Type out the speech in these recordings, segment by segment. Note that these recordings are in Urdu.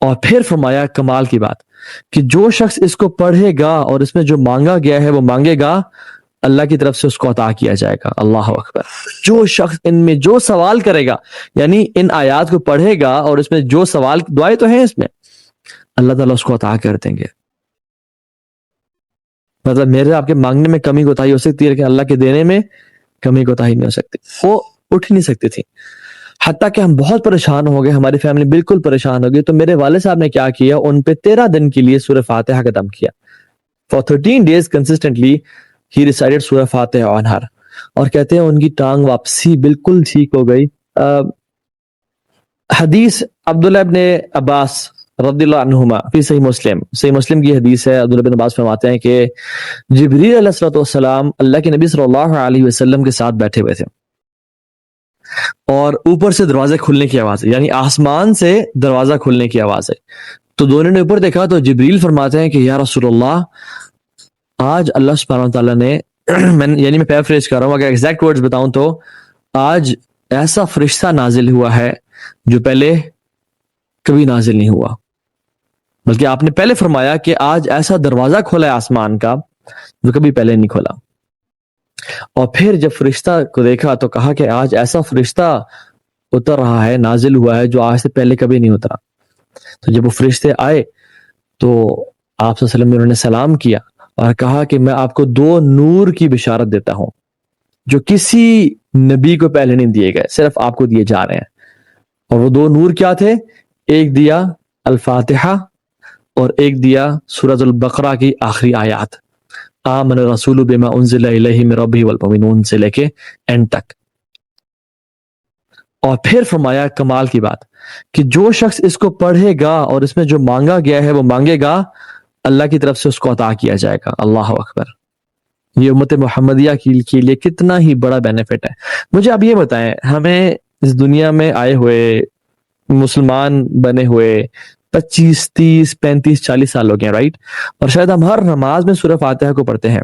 اور پھر فرمایا کمال کی بات کہ جو شخص اس کو پڑھے گا اور اس میں جو مانگا گیا ہے وہ مانگے گا، اللہ کی طرف سے اس کو عطا کیا جائے گا۔ اللہ اکبر۔ جو شخص ان میں جو سوال کرے گا، یعنی ان آیات کو پڑھے گا اور اس میں جو سوال، دعائیں تو ہیں اس میں، اللہ تعالیٰ اس کو عطا کر دیں گے۔ مطلب میرے آپ کے مانگنے میں کمی کوتاہی ہو سکتی ہے، لیکن اللہ کے دینے میں کمی کوتاہی نہیں ہو سکتی۔ وہ اٹھ نہیں سکتی تھی، حتیٰ کہ ہم بہت پریشان ہو گئے، ہماری فیملی بالکل پریشان ہو گئی، تو میرے والد صاحب نے کیا کیا، ان پہ 13 دن کے لیے سورہ فاتحہ ختم کیا۔ For 13 days consistently he recited سورہ فاتحہ on her، اور کہتے ہیں ان کی ٹانگ واپسی بالکل ٹھیک ہو گئی۔ حدیث عبداللہ ابن عباس رضی اللہ عنہما فی صحیح مسلم کی حدیث ہے۔ عبداللہ بن عباس فرماتے ہیں کہ جبریل علیہ السلام اللہ کے نبی صلی اللہ علیہ وسلم کے ساتھ بیٹھے ہوئے تھے، اور اوپر سے دروازے کھلنے کی آواز ہے، یعنی آسمان سے دروازہ کھلنے کی آواز ہے۔ تو دونوں نے اوپر دیکھا تو جبریل فرماتے ہیں کہ یا رسول اللہ، آج اللہ سبحانہ وتعالیٰ نے یعنی میں پیرافریز کر رہا ہوں، اگر ایگزیکٹ ورڈز بتاؤں تو آج ایسا فرشتہ نازل ہوا ہے جو پہلے کبھی نازل نہیں ہوا، بلکہ آپ نے پہلے فرمایا کہ آج ایسا دروازہ کھولا ہے آسمان کا جو کبھی پہلے نہیں کھولا۔ اور پھر جب فرشتہ کو دیکھا تو کہا کہ آج ایسا فرشتہ اتر رہا ہے، نازل ہوا ہے جو آج سے پہلے کبھی نہیں اترا۔ تو جب وہ فرشتے آئے تو آپ صلی اللہ علیہ وسلم نے انہوں نے سلام کیا اور کہا کہ میں آپ کو 2 نور کی بشارت دیتا ہوں جو کسی نبی کو پہلے نہیں دیے گئے، صرف آپ کو دیے جا رہے ہیں۔ اور وہ 2 نور کیا تھے؟ ایک دیا الفاتحہ اور ایک دیا سورۃ البقرہ کی آخری آیات، آمن الرسول بما انزل الیہ من ربہ والمؤمنون سے لے کے اینڈ تک۔ اور پھر فرمایا کمال کی بات کہ جو شخص اس کو پڑھے گا اور اس میں جو مانگا گیا ہے وہ مانگے گا، اللہ کی طرف سے اس کو عطا کیا جائے گا۔ اللہ اکبر۔ یہ امت محمدیہ کے لیے کتنا ہی بڑا بینیفٹ ہے۔ مجھے آپ یہ بتائیں، ہمیں اس دنیا میں آئے ہوئے، مسلمان بنے ہوئے 25 30 35 40 سال ہو گئے، رائٹ؟ اور شاید ہم ہر نماز میں سورہ فاتحہ کو پڑھتے ہیں،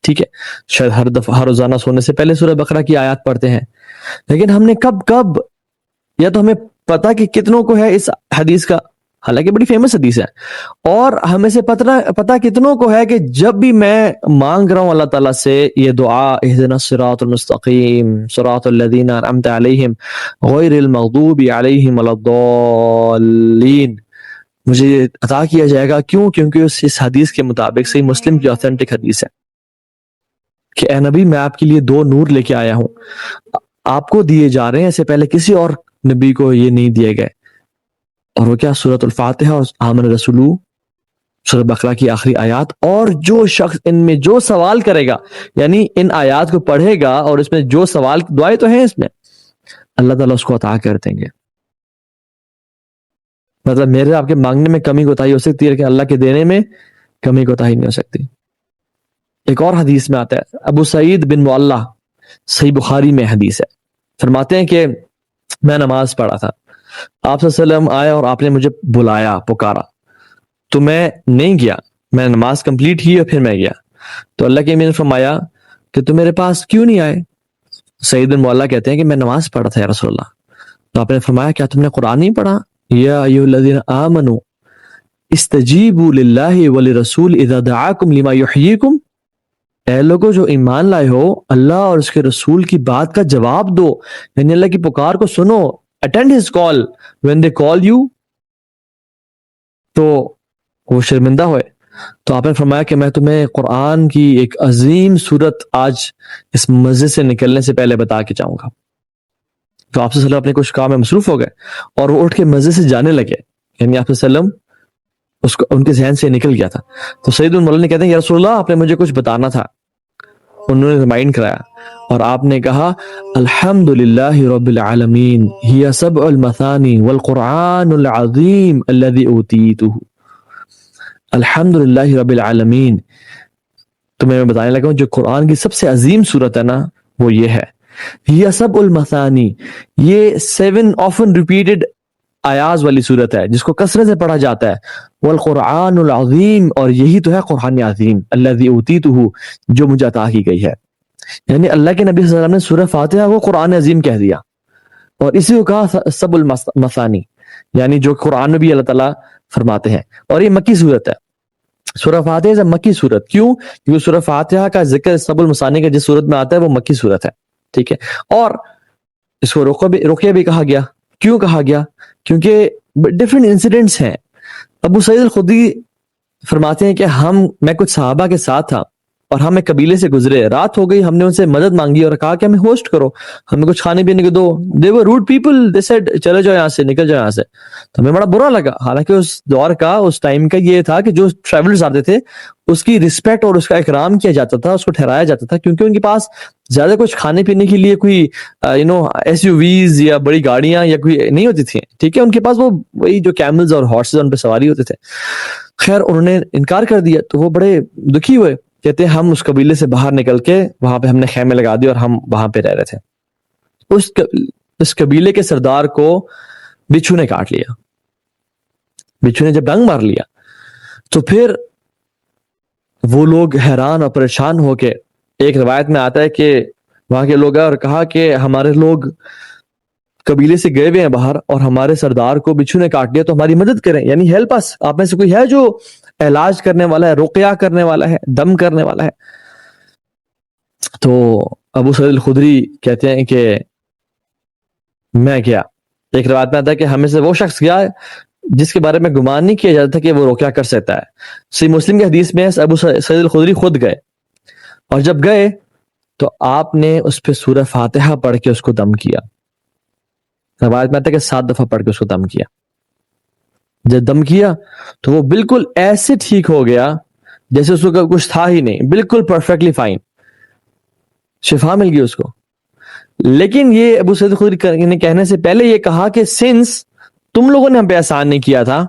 ٹھیک ہے، شاید ہر دفعہ ہر روزانہ سونے سے پہلے سورہ بقرہ کی آیات پڑھتے ہیں، لیکن ہم نے کب یا تو ہمیں پتا کہ کتنوں کو ہے اس حدیث کا، حالانکہ بڑی فیمس حدیث ہے، اور ہمیں سے پتا کتنوں کو ہے کہ جب بھی میں مانگ رہا ہوں اللہ تعالیٰ سے یہ دعا، اہدنا الصراط المستقیم صراط الذین انعمت علیہم غیر المغضوب علیہم ولا الضالین، مجھے یہ عطا کیا جائے گا۔ کیوں؟ کیونکہ اس حدیث کے مطابق صحیح مسلم کی آتھینٹک حدیث ہے کہ اے نبی، میں آپ کے لیے 2 نور لے کے آیا ہوں، آپ کو دیے جا رہے ہیں، اس سے پہلے کسی اور نبی کو یہ نہیں دیے گئے۔ اور وہ کیا؟ سورۃ الفاتحہ اور آمن الرسول، سورۃ بقرہ کی آخری آیات۔ اور جو شخص ان میں جو سوال کرے گا، یعنی ان آیات کو پڑھے گا اور اس میں جو سوال، دعائیں تو ہیں اس میں، اللہ تعالیٰ اس کو عطا کر دیں گے۔ مطلب میرے آپ کے مانگنے میں کمی کوتاہی ہو سکتی ہے، لیکن اللہ کے دینے میں کمی کوتاہی نہیں ہو سکتی۔ ایک اور حدیث میں آتا ہے، ابو سعید بن معلہ، صحیح بخاری میں حدیث ہے، فرماتے ہیں کہ میں نماز پڑھا تھا، آپ صلی اللہ علیہ وسلم آئے اور آپ نے مجھے بلایا، پکارا، تو میں نہیں گیا، میں نماز کمپلیٹ کی اور پھر میں گیا، تو اللہ کے امین نے فرمایا کہ تم میرے پاس کیوں نہیں آئے؟ سعید بن معلہ کہتے ہیں کہ میں نماز پڑھا تھا یا رسول اللہ، تو آپ نے فرمایا کیا تم نے قرآن نہیں پڑھا؟ یا ایھا الذین آمنوا استجیبوا للہ ولرسول اذا دعاکم لما یحییکم، اے لوگوں جو ایمان لائے ہو، اللہ اور اس کے رسول کی بات کا جواب دو، یعنی اللہ کی پکار کو سنو، attend his call when they call you۔ تو وہ شرمندہ ہوئے، تو آپ نے فرمایا کہ میں تمہیں قرآن کی ایک عظیم صورت آج اس مسجد سے نکلنے سے پہلے بتا کے جاؤں گا۔ تو آپ صلی اللہ علیہ وسلم اپنے کچھ کام میں مصروف ہو گئے اور وہ اٹھ کے مسجد سے جانے لگے، یعنی آپ صلی اللہ علیہ وسلم ان کے ذہن سے نکل گیا تھا۔ تو سعید بن معلہ نے کہتے ہیں یا رسول اللہ، آپ نے مجھے کچھ بتانا تھا۔ انہوں نے ریمائنڈ کرایا اور آپ نے کہا الحمدللہ رب العالمین ہی سبع المثانی والقرآن العظیم الذی اوتیتہ، الحمدللہ رب العالمین۔ تو میں بتانے لگا ہوں جو قرآن کی سب سے عظیم صورت ہے نا، وہ یہ ہے، ہی سبع المثانی، یہ 7 often repeated آیاز والی صورت ہے جس کو کثرت سے پڑھا جاتا ہے، والقرآن العظیم، اور یہی تو ہے قرآن عظیم، الذی اوتیتہ، جو مجھے عطا کی گئی ہے۔ یعنی اللہ کے نبی صلی اللہ علیہ وسلم نے سورہ فاتحہ کو قرآن عظیم کہہ دیا، اور اسی کو کہا سب المثانی۔ یعنی جو قرآن میں بھی اللہ تعالیٰ فرماتے ہیں. اور یہ مکی صورت ہے. سورہ فاتحہ سے مکی صورت. کیوں؟ کیونکہ سورہ فاتحہ کا ذکر سب المثانی کا جس صورت میں آتا ہے وہ مکی صورت ہے. ٹھیک ہے. اور اس کو رقیہ بھی کہا گیا. کیوں کہا گیا؟ کیونکہ ڈفرینٹ انسیڈنٹس ہیں. ابو سعید الخدری فرماتے ہیں کہ میں کچھ صحابہ کے ساتھ تھا اور ہم ایک قبیلے سے گزرے, رات ہو گئی, ہم نے ان سے مدد مانگی اور کہا کہ ہمیں ہوسٹ کرو, ہمیں کچھ کھانے پینے کو دو. they were rude people, they said چلے جاؤ یہاں سے, نکل جاؤ یہاں سے. تو ہمیں بڑا برا لگا. حالانکہ اس دور کا, اس ٹائم کا یہ تھا کہ جو ٹریولرز آتے تھے اس کی رسپیکٹ اور اس کا اکرام کیا جاتا تھا, اس کو ٹھہرایا جاتا تھا, کیونکہ ان کے پاس زیادہ کچھ کھانے پینے کے لیے کوئی ایس یو ویز یا بڑی گاڑیاں یا کوئی نہیں ہوتی تھیں. ٹھیک ہے. ان کے پاس وہ وہی جو کیملز اور ہارسز ان پہ سواری ہوتے تھے. خیر انہوں نے انکار کر دیا تو وہ بڑے دکھی ہوئے. کہتے ہیں ہم اس قبیلے سے باہر نکل کے وہاں پہ ہم نے خیمے لگا دیے اور ہم وہاں پہ رہ رہے تھے. اس قبیلے کے سردار کو بچھو نے کاٹ لیا. بچھو نے جب ڈنگ مار لیا تو پھر وہ لوگ حیران اور پریشان ہو کے, ایک روایت میں آتا ہے کہ وہاں کے لوگ اور کہا کہ ہمارے لوگ قبیلے سے گئے ہوئے ہیں باہر اور ہمارے سردار کو بچھو نے کاٹ لیا, تو ہماری مدد کریں, یعنی ہیلپ اس. آپ میں سے کوئی ہے جو علاج کرنے والا ہے, رقیہ کرنے والا ہے, دم کرنے والا ہے؟ تو ابو سعید الخدری کہتے ہیں کہ میں گیا. ایک روایت میں آتا ہے کہ ہمیں سے وہ شخص گیا جس کے بارے میں گمان نہیں کیا جاتا تھا کہ وہ رقیہ کر سکتا ہے. صحیح مسلم کی حدیث میں ابو سعید الخدری خود گئے, اور جب گئے تو آپ نے اس پہ سورہ فاتحہ پڑھ کے اس کو دم کیا. روایت میں آتا ہے کہ 7 دفعہ پڑھ کے اس کو دم کیا. جب دم کیا تو وہ بالکل ایسے ٹھیک ہو گیا جیسے اس کو کچھ تھا ہی نہیں, بالکل پرفیکٹلی فائن, شفا مل گئی اس کو. لیکن یہ ابو سعید خدری نے کہنے سے پہلے یہ کہا کہ سنس تم لوگوں نے ہم پہ احسان نہیں کیا تھا,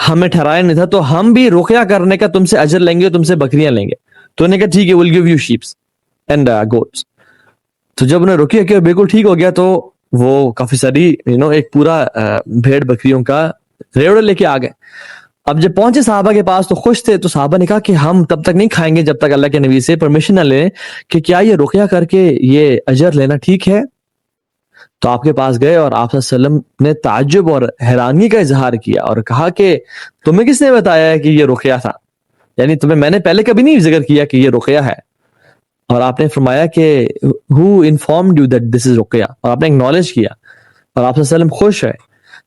ہمیں ٹھہرایا نہیں تھا, تو ہم بھی رقیہ کرنے کا تم سے اجر لیں گے, تم سے بکریاں لیں گے. تو انہوں نے کہا ٹھیک ہے, we'll give you sheep and goats. تو جب انہوں نے رقیہ کیا بالکل ٹھیک ہو گیا, تو وہ کافی ساری ایک پورا بھیڑ بکریوں کا ریوڑا لے کے آ گئے. اب جب پہنچے صحابہ کے پاس تو خوش تھے, تو صحابہ نے کہا کہ ہم تب تک نہیں کھائیں گے جب تک اللہ کے نبی سے پرمیشن نہ لیں کہ کیا یہ رقیہ کر کے یہ اجر لینا ٹھیک ہے. تو آپ کے پاس گئے اور آپ صلی اللہ علیہ وسلم نے تعجب اور حیرانی کا اظہار کیا اور کہا کہ تمہیں کس نے بتایا ہے کہ یہ رقیہ تھا, یعنی میں نے پہلے کبھی نہیں ذکر کیا کہ یہ رقیہ ہے. اور آپ نے فرمایا کہ who informed you that this is Ruqaiya, اور آپ نے اکنالج کیا, اور آپ صلی اللہ علیہ وسلم خوش ہے.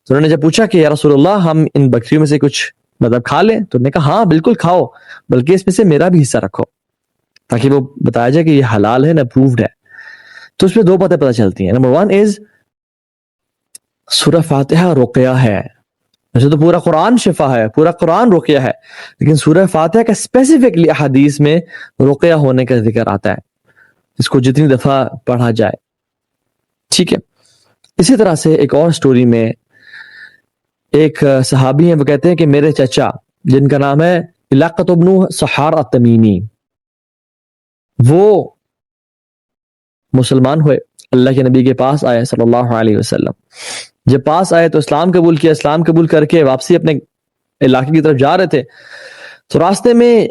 تو انہوں نے جب پوچھا کہ یا رسول اللہ ہم ان بکریوں میں سے کچھ مطلب کھا لیں, تو انہوں نے کہا ہاں بالکل کھاؤ, بلکہ اس میں سے میرا بھی حصہ رکھو, تاکہ وہ بتایا جائے کہ یہ حلال ہے, اپرووڈ ہے. تو اس میں 2 باتیں پتہ چلتی ہیں. نمبر 1 از سورہ فاتحہ رقیہ ہے. ویسے تو پورا قرآن شفا ہے, پورا قرآن رقیہ ہے, لیکن سورہ فاتحہ کا اسپیسیفکلی احادیث میں رقیہ ہونے کا ذکر آتا ہے, اس کو جتنی دفعہ پڑھا جائے. ٹھیک ہے. اسی طرح سے ایک اور سٹوری میں ایک صحابی ہیں, وہ کہتے ہیں کہ میرے چچا جن کا نام ہے علاقۃ بن سحار التمیمی, وہ مسلمان ہوئے, اللہ کے نبی کے پاس آئے صلی اللہ علیہ وسلم. جب پاس آئے تو اسلام قبول کیا. اسلام قبول کر کے واپسی اپنے علاقے کی طرف جا رہے تھے, تو راستے میں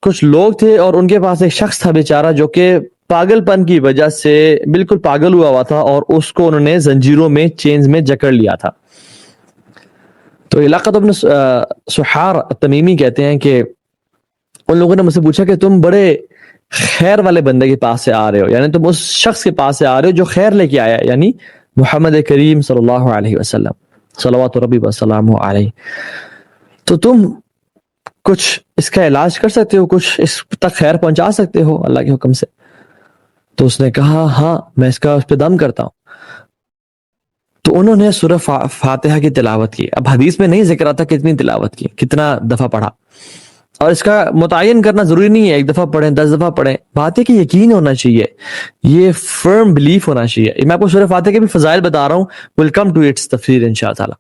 کچھ لوگ تھے اور ان کے پاس ایک شخص تھا بیچارہ جو کہ پاگل پن کی وجہ سے بالکل پاگل ہوا تھا, اور اس کو انہوں نے زنجیروں میں, چینز میں جکڑ لیا تھا. تو علاقہ ابن سحار التمیمی کہتے ہیں کہ ان لوگوں نے مجھ سے پوچھا کہ تم بڑے خیر والے بندے کے پاس سے آ رہے ہو, یعنی تم اس شخص کے پاس سے آ رہے ہو جو خیر لے کے آیا, یعنی محمد کریم صلی اللہ علیہ وسلم صلوات ربی وسلام علیہ, تو تم کچھ اس کا علاج کر سکتے ہو, کچھ اس تک خیر پہنچا سکتے ہو اللہ کے حکم سے؟ تو اس نے کہا ہاں میں اس پہ دم کرتا ہوں. تو انہوں نے سورہ فاتحہ کی تلاوت کی. اب حدیث میں نہیں ذکر آتا کتنی تلاوت کی, کتنا دفعہ پڑھا, اور اس کا متعین کرنا ضروری نہیں ہے 1 دفعہ پڑھیں 10 دفعہ پڑھیں. بات ہے کہ یقین ہونا چاہیے, یہ فرم بلیف ہونا چاہیے. میں آپ کو سورہ فاتحہ کے بھی فضائل بتا رہا ہوں, ویل کم ٹو اٹس تفسیر انشاءاللہ تعالی.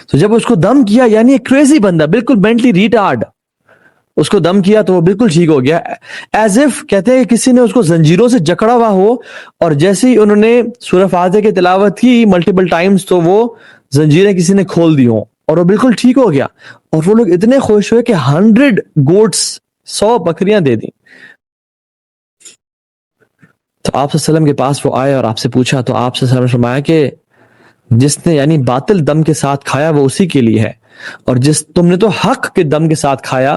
تو جب اس کو دم کیا, یعنی ایک کریزی بندہ, بالکل مینٹلی ریٹارڈ, اس کو دم کیا تو وہ بالکل ٹھیک ہو گیا, ایز اف کہتے ہیں کسی نے اس کو زنجیروں سے جکڑا ہوا ہو, اور جیسے ہی انہوں نے سورہ فاتحہ کی تلاوت کی ملٹیپل ٹائمز تو وہ زنجیریں کسی نے کھول دی ہوں, اور وہ بالکل ٹھیک ہو گیا. اور وہ لوگ اتنے خوش ہوئے کہ 100 گوٹس 100 بکریاں دے دیں. تو آپ صلی اللہ علیہ وسلم کے پاس وہ آئے اور آپ سے پوچھا, تو آپ صلی اللہ علیہ وسلم نے فرمایا کہ جس نے یعنی باطل دم کے ساتھ کھایا وہ اسی کے لیے ہے، اور تم نے تو حق کے دم کے ساتھ کھایا،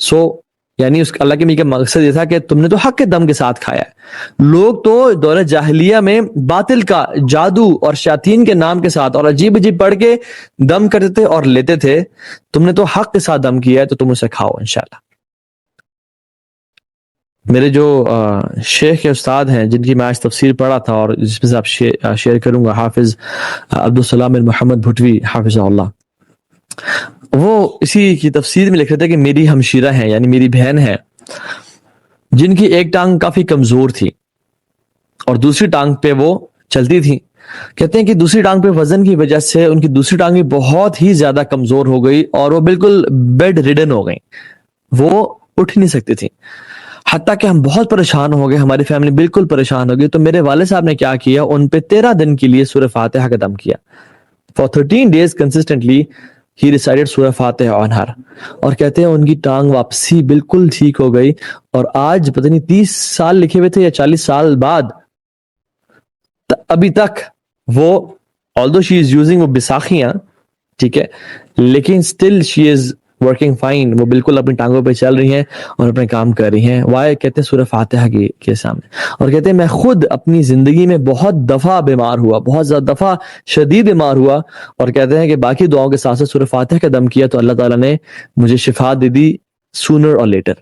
سو یعنی اس اللہ کے میاں کا مقصد یہ تھا کہ تم نے تو حق کے دم کے ساتھ کھایا ہے۔ لوگ تو دور جاہلیہ میں باطل کا، جادو اور شیاطین کے نام کے ساتھ اور عجیب عجیب پڑھ کے دم کرتے تھے اور لیتے تھے، تم نے تو حق کے ساتھ دم کیا ہے تو تم اسے کھاؤ انشاءاللہ۔ میرے جو شیخ کے استاد ہیں جن کی میں آج تفسیر پڑھا تھا اور جس میں سے آپ شیئر کروں گا، حافظ عبدالسلام بن محمد بھٹوی حافظہ اللہ، وہ اسی کی تفسیر میں لکھ رہے تھے کہ میری ہمشیرہ ہیں یعنی میری بہن ہے جن کی ایک ٹانگ کافی کمزور تھی اور دوسری ٹانگ پہ وہ چلتی تھی۔ کہتے ہیں کہ دوسری ٹانگ پہ وزن کی وجہ سے ان کی دوسری ٹانگ بھی بہت ہی زیادہ کمزور ہو گئی اور وہ بالکل بیڈ ریڈن ہو گئی، وہ اٹھ نہیں سکتی تھی، حتیٰ کہ ہم بہت پریشان ہو گئے، ہماری فیملی بالکل پریشان ہو گئی۔ تو میرے والد صاحب نے کیا کیا، ان پہ 13 دن کے لیے سورہ فاتحہ کا دم کیا۔ For 13 days consistently he recited سورہ فاتحہ on her، اور کہتے ہیں ان کی ٹانگ واپسی بالکل ٹھیک ہو گئی، اور آج پتہ نہیں 30 سال لکھے ہوئے تھے یا 40 سال بعد ابھی تک وہ although she is using وہ بیساکھیاں، ٹھیک ہے، لیکن still she is working fine، وہ بالکل اپنی ٹانگوں پہ چل رہی ہیں اور اپنے کام کر رہی ہیں۔ وائے کہتے ہیں سورہ فاتحہ کے سامنے، اور کہتے ہیں میں خود اپنی زندگی میں بہت دفعہ بیمار ہوا، بہت زیادہ دفعہ شدید بیمار ہوا، اور کہتے ہیں کہ باقی دعاؤں کے ساتھ ساتھ سورہ فاتحہ کا دم کیا تو اللہ تعالیٰ نے مجھے شفا دے دی sooner or later۔